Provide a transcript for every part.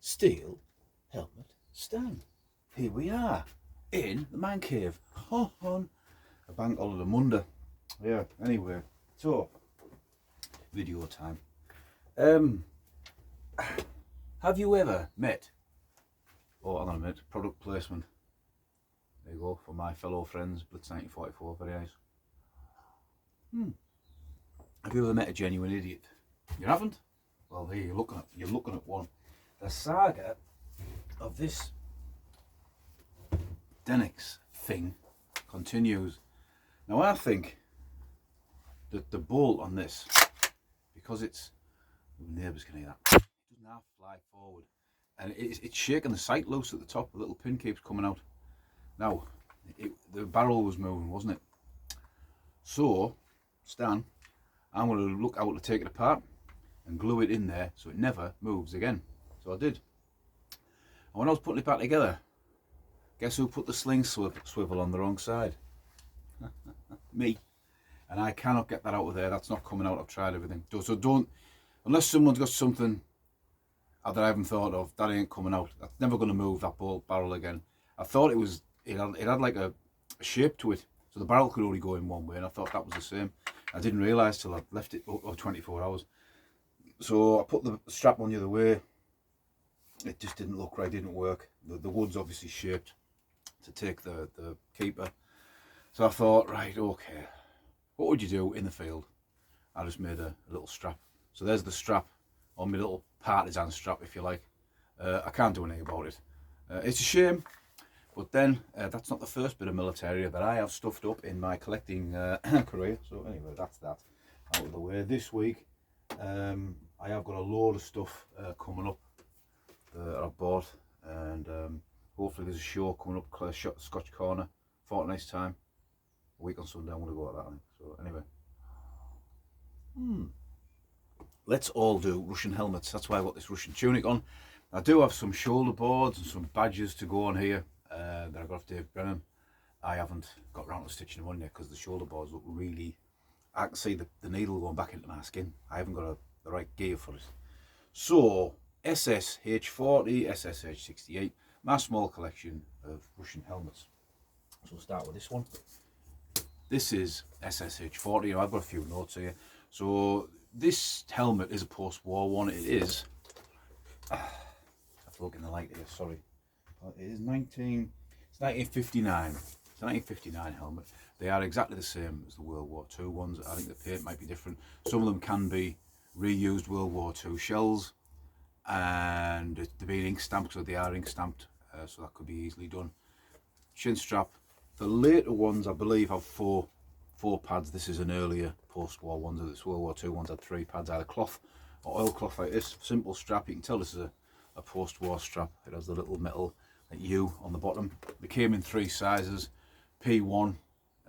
steel helmet stand. Here we are in the man cave on a bank holiday Monday. Yeah, anyway, so video time. Have you ever met, oh hang on a minute, product placement. There you go, for my fellow friends, Blitz 1944, very nice. Have you ever met a genuine idiot? You haven't? Well, here you're looking at one. The saga of this Denix thing continues. Now I think that the bolt on this, because it's, the neighbours can hear that, it doesn't half fly forward, and it's shaking the sight loose at the top. The little pin keeps coming out. Now the barrel was moving, wasn't it? So Stan, I'm going to look out to take it apart and glue it in there so it never moves again. So I did. And when I was putting it back together, guess who put the sling swivel on the wrong side? Me. And I cannot get that out of there. That's not coming out. I've tried everything. So don't, unless someone's got something that I haven't thought of, that ain't coming out. That's never going to move, that barrel again. I thought it had like a shape to it, so the barrel could only go in one way, and I thought that was the same. I didn't realise till I left it over 24 hours. So I put the strap on the other way. It just didn't look right, didn't work. The wood's obviously shaped to take the keeper. So I thought, right, okay, what would you do in the field? I just made a little strap. So there's the strap on my little partisan strap, if you like. I can't do anything about it. It's a shame, but then that's not the first bit of military that I have stuffed up in my collecting career. So anyway, that's that out of the way. This week, I have got a load of stuff coming up that I've bought, and hopefully there's a show coming up, Scotch Corner, fortnight's time, a week on Sunday. I'm going to go at that, I think. So anyway, let's all do Russian helmets. That's why I've got this Russian tunic on. I do have some shoulder boards and some badges to go on here that I got off Dave Brennan. I haven't got round to stitching them on yet because the shoulder boards look really, I can see the needle going back into my skin. I haven't got the right gear for it. So SSH40, SSH68, my small collection of Russian helmets. So we'll start with this one. This is SSH40. I've got a few notes here. So this helmet is a post-war one. It is, I have to look in the light here, sorry. It is 1959. It's a 1959 helmet. They are exactly the same as the World War II ones. I think the paint might be different. Some of them can be reused World War II shells, and they're being ink stamped, so they are ink stamped, so that could be easily done. Chin strap. The later ones, I believe, have four pads. This is an earlier post-war one. This World War II ones had 3 pads, either cloth or oilcloth like this. Simple strap. You can tell this is a post-war strap. It has the little metal U on the bottom. They came in 3 sizes: P1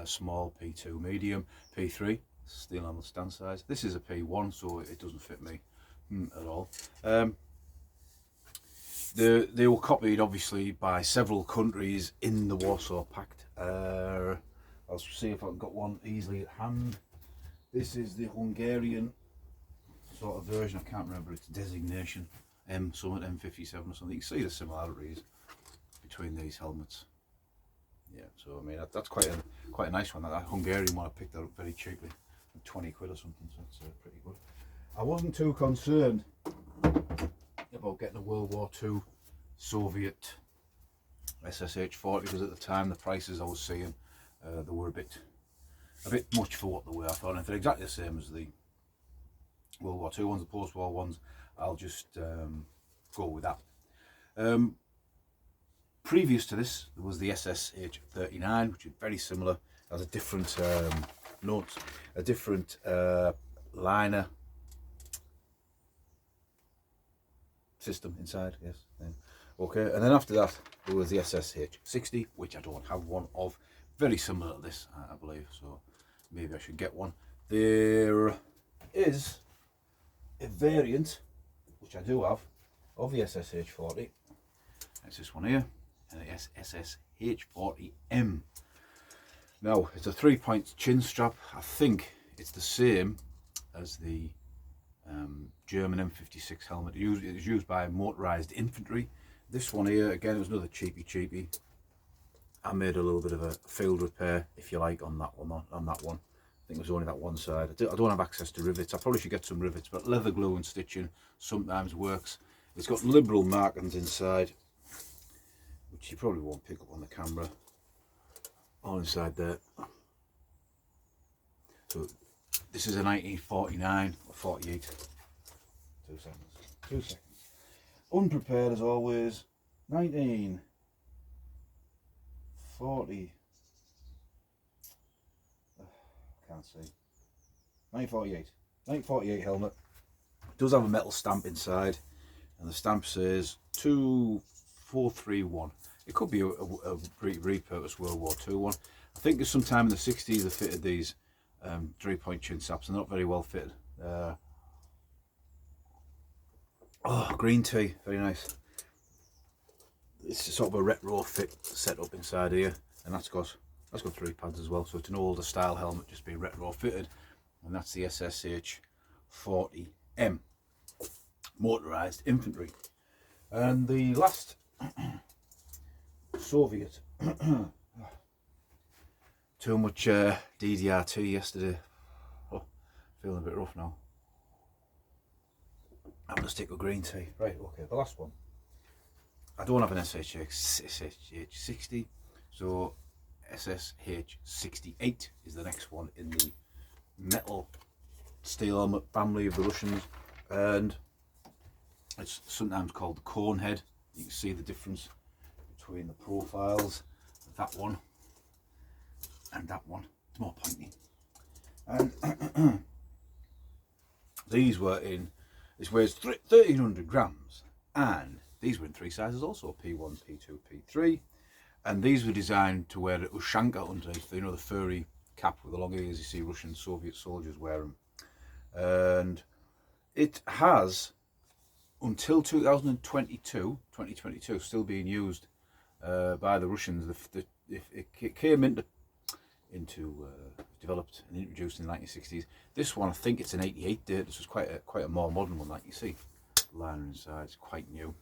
small, P2 medium, P3 steel on the stand size. This is a P1, so it doesn't fit me at all. They were copied obviously by several countries in the Warsaw Pact. I'll see if I've got one easily at hand. This is the Hungarian sort of version. I can't remember its designation. M57 or something. You can see the similarities between these helmets. Yeah, so I mean that's quite a nice one. That Hungarian one, I picked that up very cheaply, 20 quid or something. So it's pretty good. I wasn't too concerned about getting a World War II Soviet SSH40 because at the time the prices I was seeing they were a bit much for what they were. I thought, and if they're exactly the same as the World War II ones, the post-war ones, I'll just go with that. Previous to this, there was the SSH39, which is very similar. It has a different notes, a different liner system inside. Yes. Okay, and then after that there was the SSH60, which I don't have one of. Very similar to this, I believe. So maybe I should get one. There is a variant, which I do have, of the SSH40. It's this one here, and the SSH40M. Now, it's a 3-point chin strap. I think it's the same as the German M56 helmet. It was used by motorized infantry. This one here, again, it was another cheapy. I made a little bit of a field repair, if you like, on that one. I think it was only that one side. I don't have access to rivets. I probably should get some rivets, but leather glue and stitching sometimes works. It's got liberal markings inside, which you probably won't pick up on the camera. All inside there. So this is a 1949 or 48. 2 seconds. 2 seconds. Unprepared as always. 1940. Can't see. 1948. 1948 helmet. It does have a metal stamp inside, and the stamp says 2431. It could be a repurposed World War II one. I think there's sometime in the 60s they fitted these 3-point chin straps. They're not very well fitted. Oh, green tea, very nice. It's sort of a retro fit set up inside here, and that's got 3 pads as well. So it's an older style helmet, just being retro fitted, and that's the SSH 40M motorized infantry. And the last Soviet. Too much DDRT yesterday. Oh, feeling a bit rough now. I'm going to stick with green tea. Right, okay, the last one. I don't have an SSH 60, so SSH 68 is the next one in the metal steel helmet family of the Russians, and it's sometimes called the cone head. You can see the difference between the profiles of that one and that one. It's more pointy. And these were in, this weighs 1300 grams, and these were in 3 sizes also, P1, P2, P3, and these were designed to wear a ushanka underneath, you know, the furry cap with the long ears you see Russian Soviet soldiers wear them. And it has, until 2022, still being used by the Russians. It came into developed and introduced in the 1960s. This one, I think it's an 88 date. This was quite a more modern one, like you see. Liner inside, it's quite new.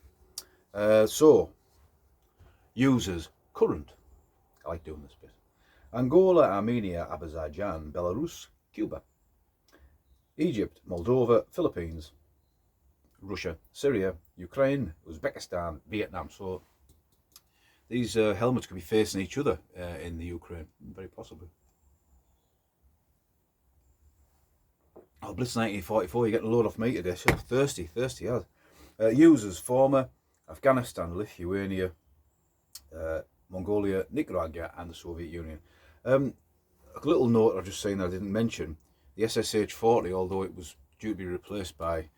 So, users current. I like doing this bit. Angola, Armenia, Azerbaijan, Belarus, Cuba, Egypt, Moldova, Philippines, Russia, Syria, Ukraine, Uzbekistan, Vietnam. So these helmets could be facing each other in the Ukraine, very possibly. Oh, Blitz 1944, you're getting a load off me today. So thirsty as. Users, former Afghanistan, Lithuania, Mongolia, Nicaragua, and the Soviet Union. A little note I've just saying that I didn't mention, the SSH 40, although it was due to be replaced by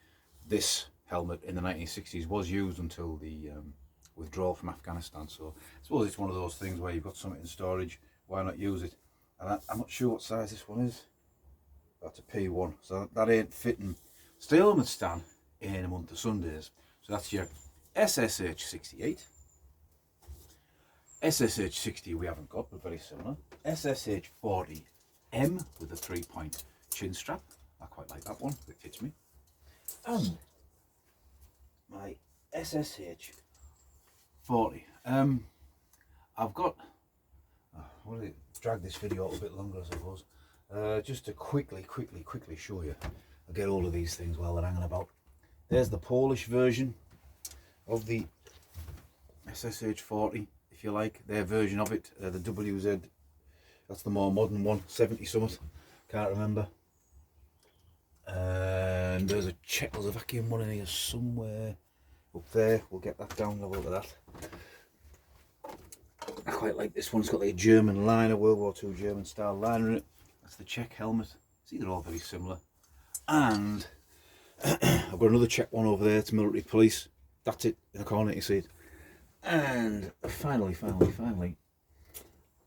this helmet in the 1960s, was used until the withdrawal from Afghanistan. So I suppose it's one of those things where you've got something in storage, why not use it? And I'm not sure what size this one is. That's a P1, so that ain't fitting steel helmet stand in a month of Sundays. So that's your SSH 68. SSH 60 we haven't got, but very similar. SSH 40M with a 3-point chin strap. I quite like that one, it fits me. And my SSH 40. I've got, well, drag this video out a bit longer, I suppose. Just to quickly show you. I'll get all of these things while they're hanging about. There's the Polish version of the SSH 40, if you like, their version of it, the WZ, that's the more modern one, 70 something, can't remember. And there's a Czechoslovakian one in here somewhere up there. We'll get that down, have a look at that. I quite like this one. It's got like a German liner, World War II German style liner in it. That's the Czech helmet. See, they're all very similar. And I've got another Czech one over there. It's military police. That's it in the corner, you see it. And finally,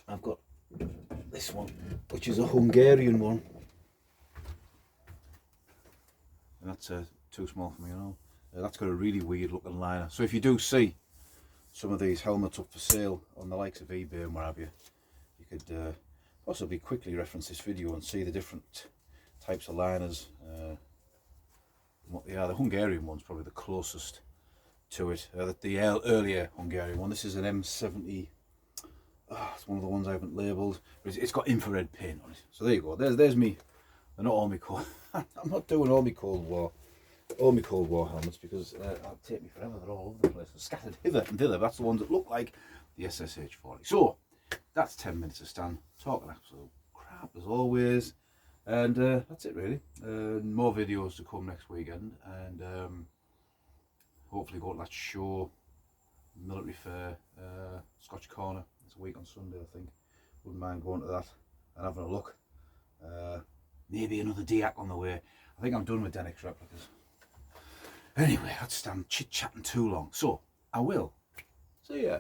I've got this one, which is a Hungarian one. And that's too small for me, you know. That's got a really weird looking liner. So if you do see some of these helmets up for sale on the likes of eBay and what have you, you could possibly quickly reference this video and see the different types of liners The Hungarian one's probably the closest to it. The earlier Hungarian one. This is an M70. Oh, it's one of the ones I haven't labelled. It's got infrared paint on it. So there you go. There's me. They're not all my cold. I'm not doing all my Cold War helmets because it'll take me forever. They're all over the place. They're scattered hither and thither. That's the ones that look like the SSH-40. So that's 10 minutes of Stan talking absolute crap as always. And that's it really. More videos to come next weekend, and hopefully go to that show, Military Fair, Scotch Corner. It's a week on Sunday, I think. Wouldn't mind going to that and having a look. Maybe another DIAC on the way. I think I'm done with Denix replicas. Anyway, I'd stand chit-chatting too long, so I will. See ya.